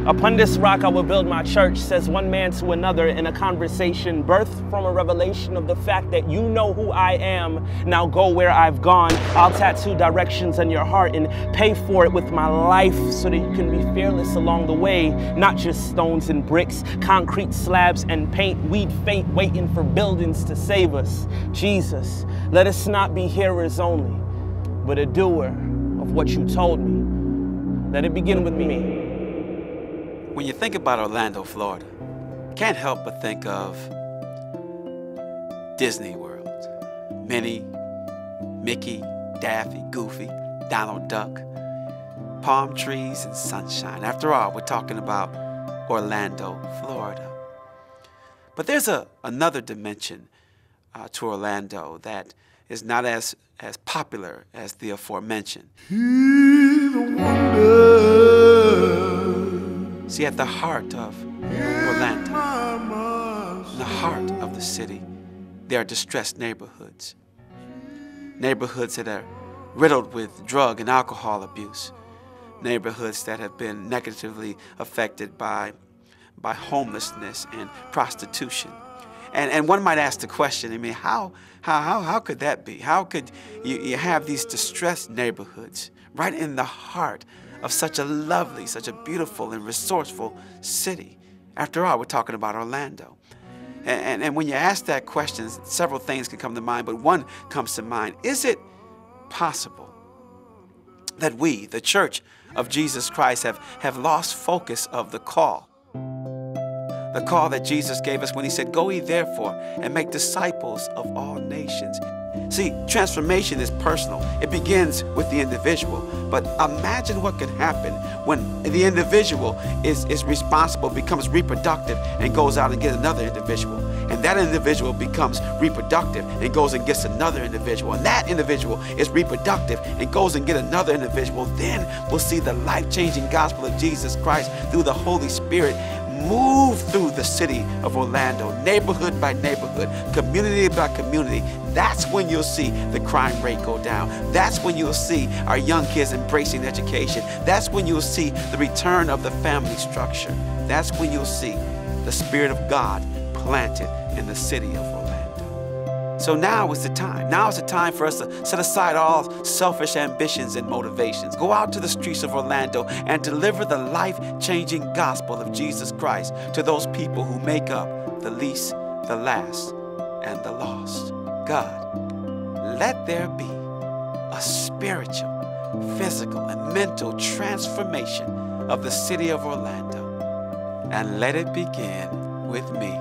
Upon this rock I will build my church, says one man to another in a conversation birthed from a revelation of the fact that you know who I am. Now go where I've gone. I'll tattoo directions on your heart and pay for it with my life so that you can be fearless along the way. Not just stones and bricks, concrete slabs and paint. We'd faint waiting for buildings to save us. Jesus, let us not be hearers only, but a doer of what you told me. Let it begin with me. When you think about Orlando, Florida, can't help but think of Disney World. Minnie, Mickey, Daffy, Goofy, Donald Duck, palm trees and sunshine. After all, we're talking about Orlando, Florida. But there's another dimension to Orlando that is not as popular as the aforementioned. See, at the heart of Orlando, in the heart of the city, there are distressed neighborhoods. Neighborhoods that are riddled with drug and alcohol abuse. Neighborhoods that have been negatively affected by homelessness and prostitution. And one might ask the question, I mean, how could that be? How could you have these distressed neighborhoods right in the heart of such a lovely, such a beautiful and resourceful city? After all, we're talking about Orlando. And when you ask that question, several things can come to mind, but one comes to mind. Is it possible that we, the Church of Jesus Christ, have lost focus of the call? The call that Jesus gave us when he said, "Go ye therefore and make disciples of all nations." See, transformation is personal. It begins with the individual. But imagine what could happen when the individual is responsible, becomes reproductive, and goes out and gets another individual. And that individual becomes reproductive and goes and gets another individual. And that individual is reproductive and goes and gets another individual. Then we'll see the life-changing gospel of Jesus Christ through the Holy Spirit move through the city of Orlando, neighborhood by neighborhood, community by community. That's when you'll see the crime rate go down. That's when you'll see our young kids embracing education. That's when you'll see the return of the family structure. That's when you'll see the Spirit of God planted in the city of Orlando. So now is the time. Now is the time for us to set aside all selfish ambitions and motivations. Go out to the streets of Orlando and deliver the life-changing gospel of Jesus Christ to those people who make up the least, the last, and the lost. God, let there be a spiritual, physical, and mental transformation of the city of Orlando. And let it begin with me.